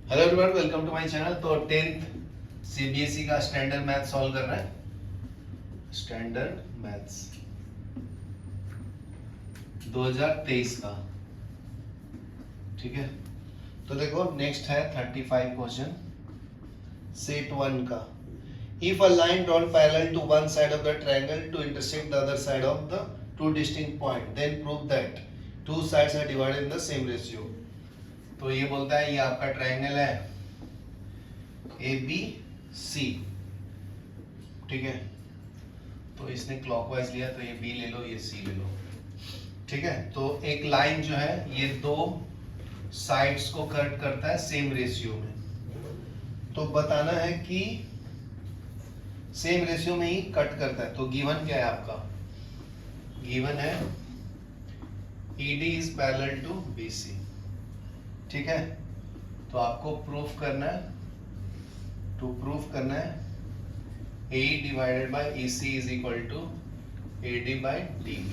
Hello everyone, welcome to my channel. तो 10th CBSE का standard math solve कर रहे हैं। स्टैंडर्ड मैथ्स 2023 का, ठीक है। तो देखो नेक्स्ट है 35 क्वेश्चन सेट 1 का। If a line drawn parallel to one side of the triangle to intersect the other side of the two distinct point, then prove that two sides are divided in the same ratio. तो ये बोलता है ये आपका triangle है A B C, ठीक है। तो इसने क्लॉकवाइज लिया तो ये बी ले लो, ये सी ले लो, ठीक है। तो एक लाइन जो है ये दो साइड्स को कट करता है सेम रेशियो में। तो बताना है कि सेम रेशियो में ही कट करता है। तो गिवन क्या है आपका? गिवन है ED is parallel to BC, ठीक है। तो आपको प्रूफ करना है, टू प्रूफ करना है AE divided by EC is equal to AD by DB,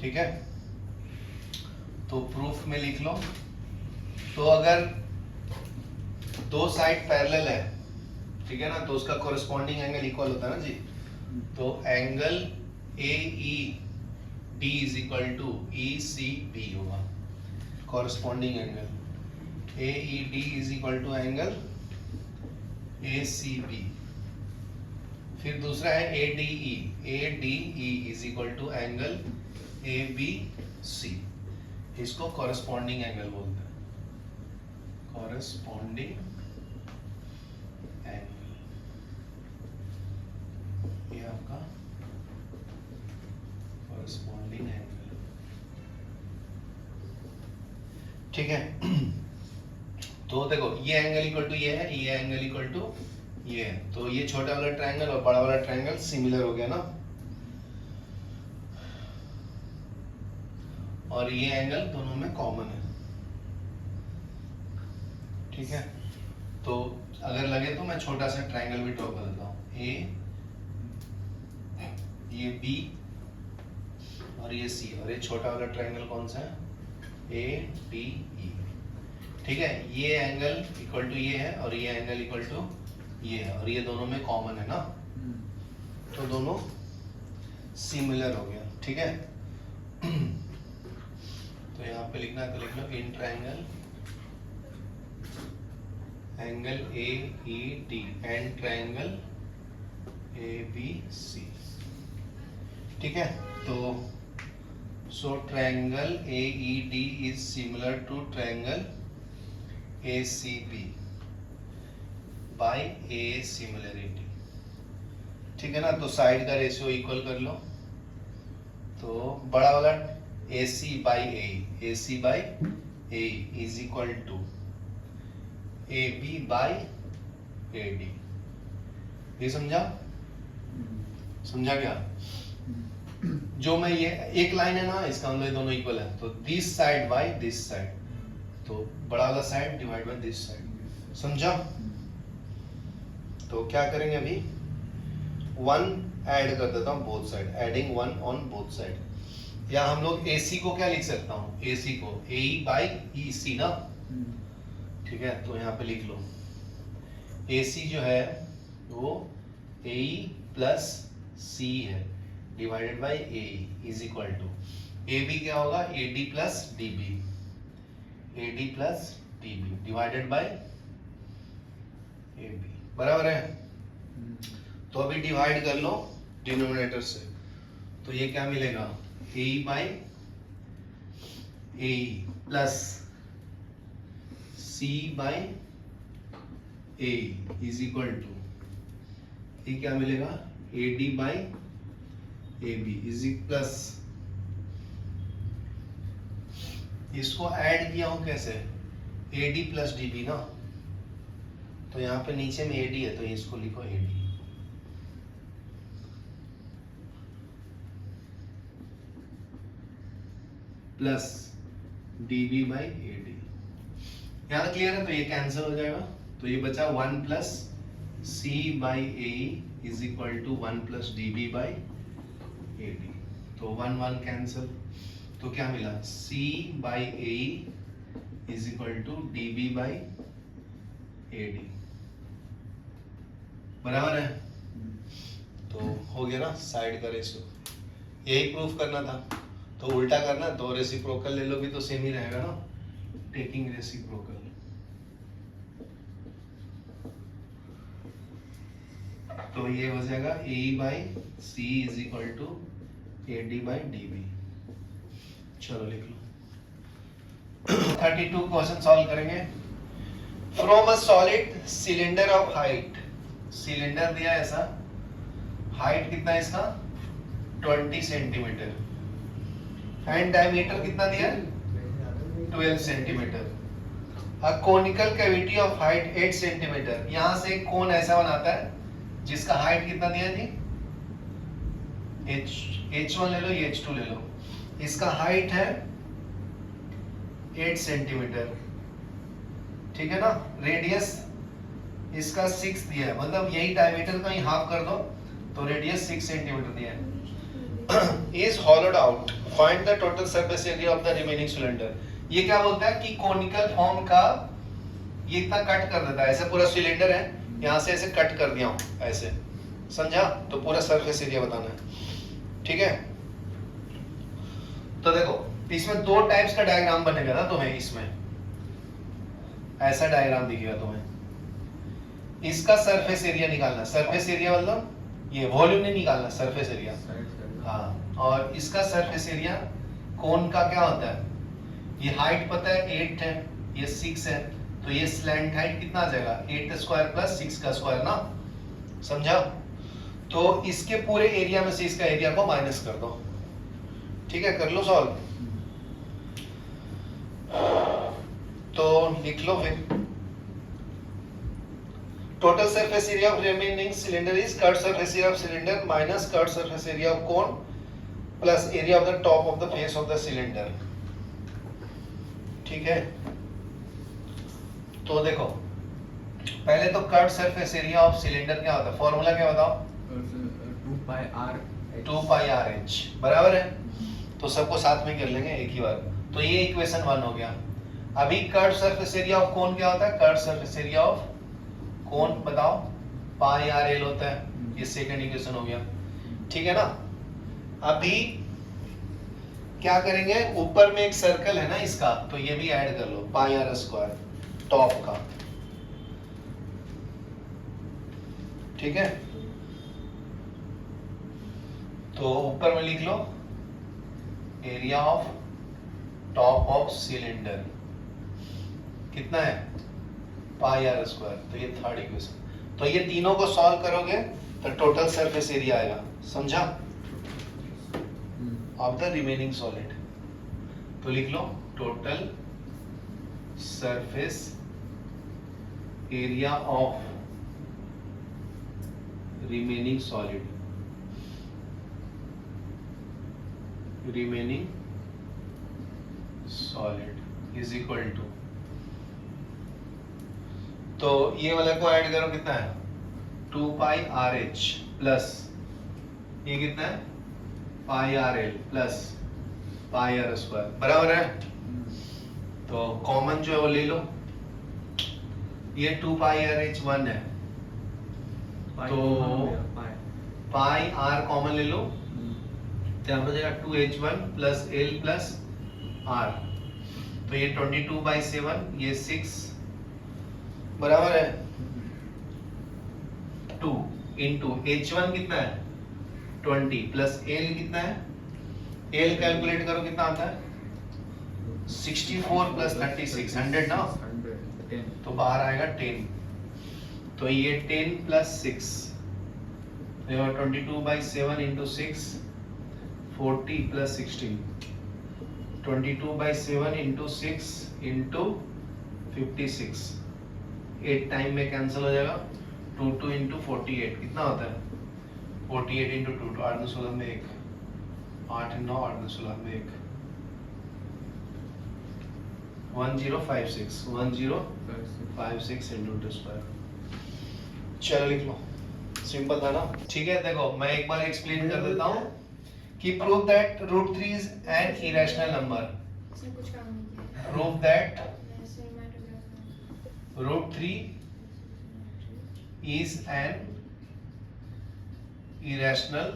ठीक है। तो प्रूफ में लिख लो। तो अगर दो साइड पैरेलल है, ठीक है ना, तो उसका कोरिस्पॉन्डिंग एंगल इक्वल होता है ना जी। तो angle AED is equal to ECB होगा, corresponding angle AED is equal to angle ACB। फिर दूसरा है ADE is equal to angle ABC। इसको कॉरेस्पॉन्डिंग एंगल बोलते हैं, कॉरेस्पॉन्डिंग एंगल। ये आपका कॉरेस्पॉन्डिंग एंगल, ठीक है। तो देखो ये एंगल इक्वल टू ये है, ये एंगल इक्वल टू ये है। तो ये छोटा वाला ट्रायंगल और बड़ा वाला ट्रायंगल सिमिलर हो गया ना। और ये एंगल दोनों में कॉमन है, ठीक है। तो अगर लगे तो मैं छोटा सा ट्रायंगल भी ड्रॉ कर देता हूँ। ए, ये बी और ये सी, और ये छोटा वाला ट्रायंगल कौन सा है? ADE, ठीक है। ये एंगल इक्वल टू ये है और ये एंगल इक्वल टू ये है, और ये दोनों में कॉमन है ना, तो दोनों सिमिलर हो गया, ठीक है। तो यहाँ पे लिखना है तो लिख लो in triangle angle AED and triangle ABC, ठीक है। तो so triangle AED is similar to triangle ACB by A similarity, ठीक है ना। तो साइड का रेशियो इक्वल कर लो। तो बड़ा वाला AC by AE is equal to AB by AD। ये समझा? समझा क्या? जो मैं ये एक लाइन है ना, इसका मतलब दोनों इक्वल है। तो this side by this side, तो बड़ा वाला side divide by this side, समझा? तो क्या करेंगे अभी? 1 ऐड कर देता हूँ both side, adding 1 on both side. या हम लोग AC को क्या लिख सकता हूँ? AC को AE बाय EC ना, ठीक है। तो यहाँ पे लिख लो AC जो है वो AE प्लस C है divided by AE is equal to AB क्या होगा? AD plus DB, AD plus DB divided by AB, बराबर है। तो अभी डिवाइड कर लो डिनोमिनेटर से। तो ये क्या मिलेगा? AE by AE plus C by AE is equal to, ये क्या मिलेगा? AD by AB is plus, इसको ऐड किया हूं कैसे? AD प्लस DB ना। तो यहाँ पे नीचे में AD है तो इसको लिखो AD plus DB by AD। यहाँ तक क्लियर है? तो ये कैंसिल हो जाएगा। तो ये बचा 1 plus C by AE is equal to 1 plus DB by AD। तो 1 1 कैंसिल, तो क्या मिला? C by AE is equal to dB by AD, बराबर है। तो हो गया ना साइड का रेशियो, यही प्रूफ करना था। तो उल्टा करना, तो रेसिप्रोकल ले लोगे तो सेम ही रहेगा ना, टेकिंग रेसिप्रोकल। तो ये हो जाएगा AE by C is equal to AD by DB। चलो लिख लो। 32 क्वेश्चन सॉल्व करेंगे। From a solid cylinder of height, cylinder दिया ऐसा, हाइट कितना है इसका 20 सेंटीमीटर, एंड डायमीटर कितना दिया 12 centimetre. A conical cavity of height 8 centimetre, यहां से एक कोन ऐसा बनाता है जिसका हाइट कितना दिया जी H1 ले लो, ये H2 ले लो, इसका हाइट है 8 सेंटीमीटर, ठीक है ना। रेडियस इसका 6 दिया है, मतलब यही डायमीटर का ही हाफ कर दो तो रेडियस 6 सेंटीमीटर दिया है। Is होलोड out, find the total surface area of the remaining cylinder. ये क्या बोलता है कि कोनिकल फॉर्म का ये इतना कट कर देता है, ऐसे पूरा सिलेंडर है, यहां से ऐसे कट कर दिया हूं ऐसे, समझा। तो पूरा सरफेस एरिया बताना है, ठीक है। तो देखो इसमें दो टाइप्स का डायग्राम बनेगा ना तुम्हें, इसमें ऐसा डायग्राम दिखेगा तुम्हें। इसका सरफेस एरिया निकालना, सरफेस एरिया मतलब ये वॉल्यूम नहीं निकालना, सरफेस एरिया। हाँ, और इसका सरफेस एरिया कोन का क्या होता है, ये हाइट पता है 8 है, ये 6 है, तो ये स्लैंट हाइट कितना आ जाएगा 8 स्क्वायर प्लस 6 का स्क्वायर ना, समझा। तो इसके पूरे एरिया में से इसका एरिया को माइनस कर दो, ठीक है। कर लो सॉल्व। तो लिख लो फिर, total surface area of remaining cylinder is curve surface area of cylinder minus curve surface area of cone plus area of the top of the face of the cylinder, ठीक है। तो देखो पहले तो curve surface area of cylinder क्या होता है, formula क्या बताओ 2 पाई r h, बराबर है। तो सबको साथ में कर लेंगे एक ही बार। तो ये इक्वेशन 1 हो गया। अभी curve surface area of cone क्या होता है, curve surface area of cone बताओ पाई r l होता है, ये सेकंड इक्वेशन हो गया, ठीक है ना। अभी क्या करेंगे, ऊपर में एक सर्कल है ना इसका, तो ये भी ऐड कर लो पाई r स्क्वायर टॉप का, ठीक है। तो ऊपर में लिख लो area of top of cylinder कितना है पाई r स्क्वायर, तो ये थर्ड इक्वेशन। तो ये तीनों को सॉल्व करोगे तो टोटल सरफेस एरिया आएगा, समझा, ऑफ द रिमेनिंग सॉलिड। तो लिख लो total surface area of remaining solid, remaining solid is equal to, तो ये वाला को ऐड करो कितना है 2 पाई आर एच प्लस ये कितना है pi r l plus pi r square, बराबर है। तो कॉमन जो है वो ले लो, ये 2 पाई आर एच 1 है, तो पाई आर कॉमन ले लो, तो यहाँ पर जाएगा 2h1 plus L plus are, तो ये 22/7, ये 6 बराबर है 2 इंटू h1 कितना है 20 प्लस एल कितना है, एल कैलकुलेट करो कितना आता है 64 प्लस 36 100 ना, तो बाहर आएगा 10, तो ये 10 plus 6 22/7 into 6 40 plus 16 22/7 into 6 into 56, 8 time में कैंसिल हो जाएगा, 2 इंटू 48 कितना होता है 48 इंटू 2 8 9 16 में 1 8 9 8 9 16 में 1 1056 इंटू 2 स्क्वायर। चलो लिख लो, सिंपल था ना, ठीक है। देखो मैं एक बार एक्सप्लेन कर देता हूँ कि prove that √3 is an irrational number, prove that root 3 is an irrational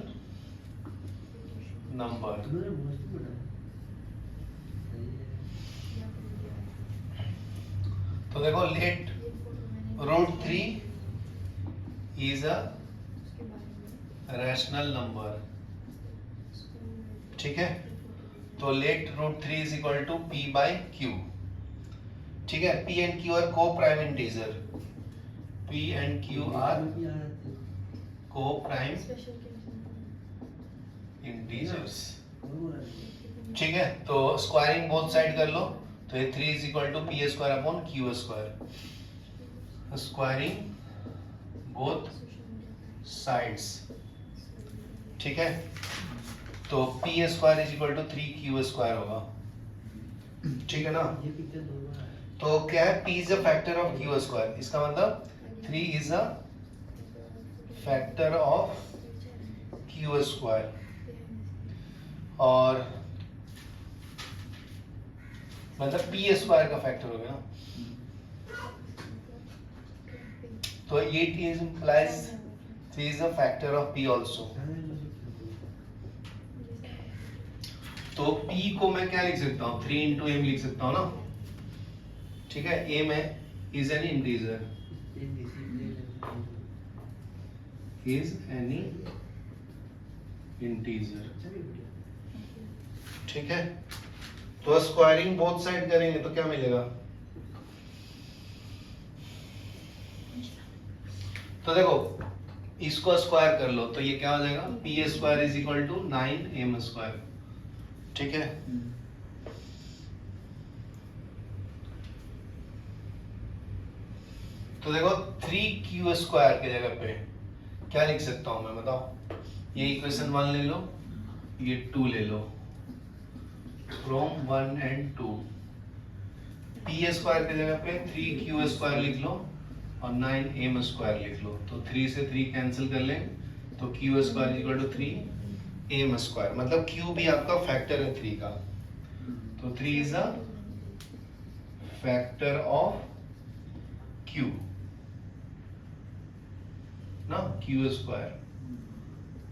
number. तो देखो let root 3 is a rational number. ठीक है, तो let root 3 is equal to p by q. ठीक है, p and q are co prime integer. p and q are co prime integers. ठीक है, तो स्क्वायरिंग बोथ साइड कर लो, तो ये 3 is equal to p square upon q square. Squaring both sides. ठीक है, तो p square is equal to 3q square होगा. ठीक है ना, तो क्या है, p is a factor of q square. इसका मतलब 3 is a factor of q square. और मतलब p स्क्वायर का फैक्टर हो गया ना, तो it implies 3 is a factor of p also. तो p को मैं क्या लिख सकता हूँ, 3 into m लिख सकता हूँ ना. ठीक है, m है is any integer, is any integer. ठीक है, तो स्क्वायरिंग बोथ साइड करेंगे तो क्या मिलेगा, तो देखो इसको स्क्वायर कर लो तो ये क्या हो जाएगा, p square is equal to 9m square. ठीक है, तो देखो 3q स्क्वायर के जगह पे क्या लिख सकता हूं मैं, बताओ. ये इक्वेशन 1 ले लो, ये 2 ले लो, फ्रॉम 1 and 2. पी स्क्वायर के जगह पे 3q स्क्वायर लिख लो और 9m स्क्वायर लिख लो, तो 3 से 3 कैंसिल कर लें, तो q square equal to 3m square. मतलब q भी आपका फैक्टर है 3 का, तो 3 is a factor of q ना, q square.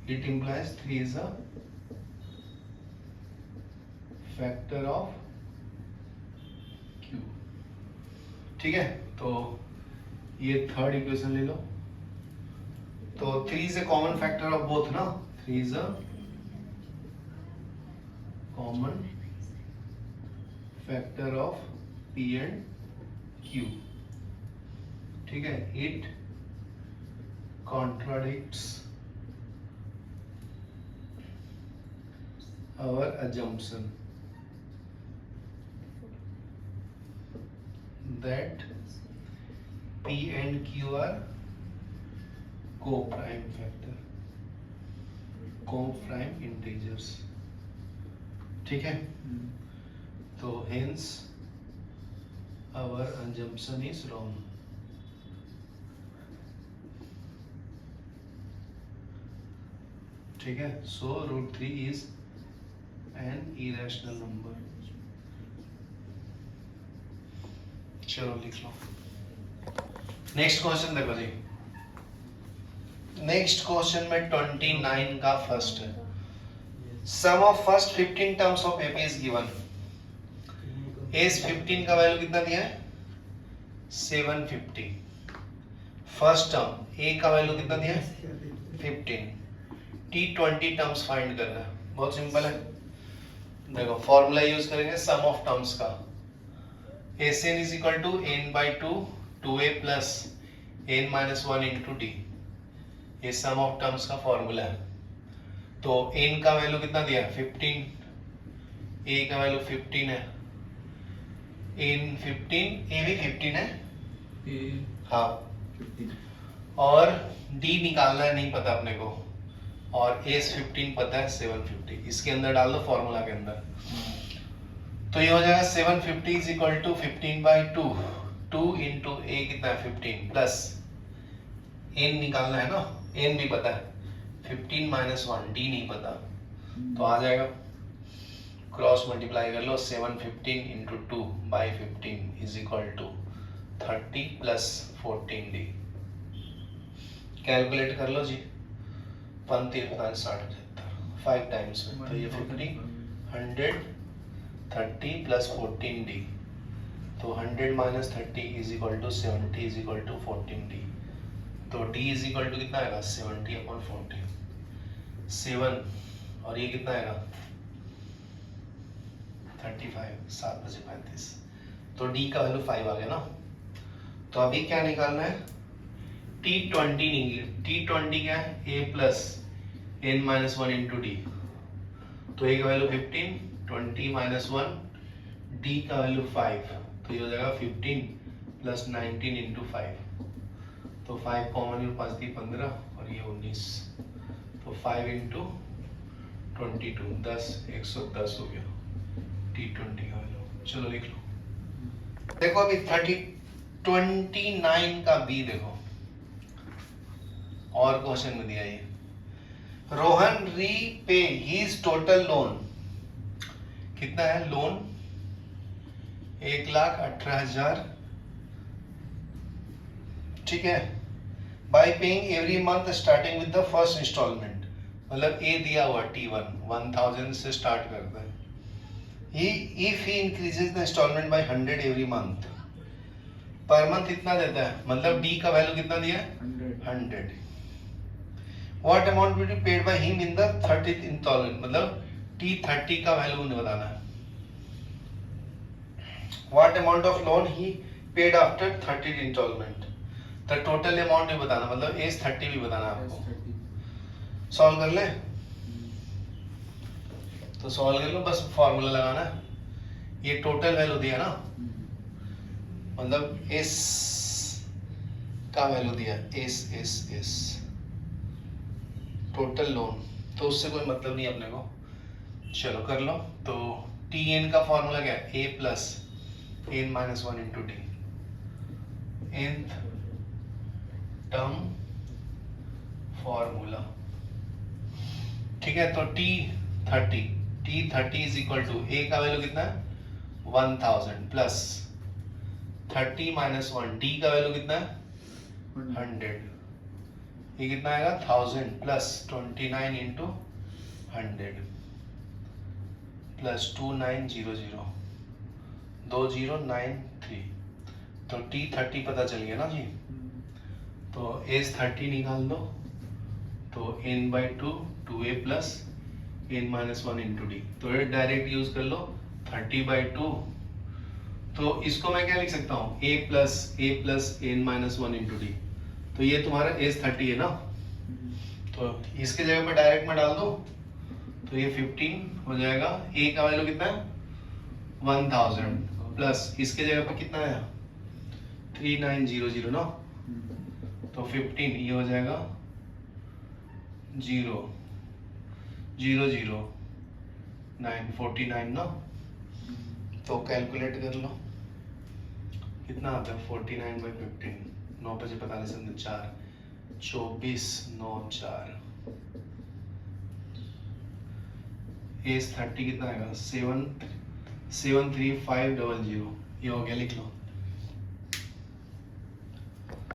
It implies 3 is a factor of q. ठीक है, तो ये थर्ड इक्वेशन ले लो, तो 3 is a common factor of both ना, 3 is a common factor of p and q. ठीक है, it contradicts our assumption that p and q are co-prime factor, co-prime integers. ठीक है, तो hence our assumption is wrong. ठीक है, so root 3 is an irrational number. चलो लिख लो. Next question देखो जी. नेक्स्ट क्वेश्चन में 29 का फर्स्ट है. Sum of first 15 terms of AP is given. As 15 का वैल्यू कितना दिया है, 750. फर्स्ट टर्म ए का वैल्यू कितना दिया है, 15. टी 20 टर्म्स फाइंड करना है. बहुत सिंपल है, देखो फॉर्मूला यूज करेंगे सम ऑफ टर्म्स का. Sn is equal to n by 2 2a plus n minus 1 into d. ये सम ऑफ टर्म्स का फॉर्मूला है. तो n का वैल्यू कितना दिया, 15. a का वैल्यू 15 है, n 15, a भी 15 है, हाँ 15. और d निकालना है, नहीं पता अपने को, और s 15 पता है 750. इसके अंदर डाल दो फॉर्मूला के अंदर, तो ये हो जाएगा 750 is equal to 15 by 2. 2 into a कितना है 15 प्लस n निकालना है ना, n भी पता है 15 माइनस 1, d नहीं पता, तो आ जाएगा क्रॉस मल्टीप्लाई कर लो. 715 into 2 by 15 is equal to 30 plus 14D। Calculate कर लो जी, 5 टाइम्स में, तो ये 50, 100, 30 प्लस 14D, तो 100 minus 30 is equal to 70 is equal to 14D। तो D इज इक्वल टू कितना आएगा 70/14, 7, और ये कितना आएगा 35, 7:35। तो D का वैल्यू 5 आ गया ना। तो अभी क्या निकालना है, T20 T20 क्या है, A plus n minus 1 into D. तो A का वैल्यू 15, 20 माइनस 1, D का वैल्यू 5, तो ये हो जाएगा 15 प्लस 19 इंटू 5। तो 5 कॉमन में 5 दी 15 और ये 19, तो 5 इंटू 22, 10, 110 हो गया T20 का वैल्यू। चलो लिख लो। देखो अभी 29 का बी देखो, और क्वेश्चन में दिया ये, Rohan repay his total loan, कितना है लोन 1,18,000, ठीक है, by paying every month starting with the first installment, मतलब ए दिया हुआ T1 1000 से स्टार्ट करता है। If he increases the installment by 100 every month, per month इतना देता है, मतलब डी का वैल्यू कितना दिया है 100। What amount will be paid by him in the 30th installment, मतलब T30 का वैल्यू उन्हें बताना है। What amount of loan he paid after 30th installment, तो टोटल अमाउंट भी बताना, मतलब एज 30 भी बताना आपको। सॉल्व कर ले, तो सॉल्व कर लो, बस फॉर्मूला लगाना है। ये टोटल वैल्यू दिया ना, मतलब एस का वैल्यू दिया, एस टोटल लोन, तो उससे कोई मतलब नहीं अपने को। चलो कर लो। तो टी एन का फॉर्मूला क्या है, a plus n minus 1 into d, nth term formula, ठीक है। तो T30 इज इक्वल टू ए का वैल्यू कितना है 1000 प्लस 30 माइनस 1, डी का वैल्यू कितना है 100, ये कितना आएगा 1000 प्लस 29 इंटू 100 प्लस 2900 2093, तो T30 पता चल गया ना जी। तो एज 30 निकाल दो, तो n/2 2a plus n minus 1 into D, तो ये डायरेक्ट यूज कर लो 30/2, तो इसको मैं क्या लिख सकता हूँ a plus n minus 1 into D, तो ये तुम्हारा एज 30 है ना, तो इसके जगह पे डायरेक्ट में डाल दो, तो ये 15 हो जाएगा। a का वैल्यू कितना है 1000 प्लस इसके जगह पे कितना है 3900 ना, तो 15 ये हो जाएगा 0 0 0 9 49 ना, तो कैलकुलेट कर लो कितना आता है 49/15, 9 × 45 4, 24 9 4, एज 30 कितना आएगा 73500, ये हो गया, लिख लो।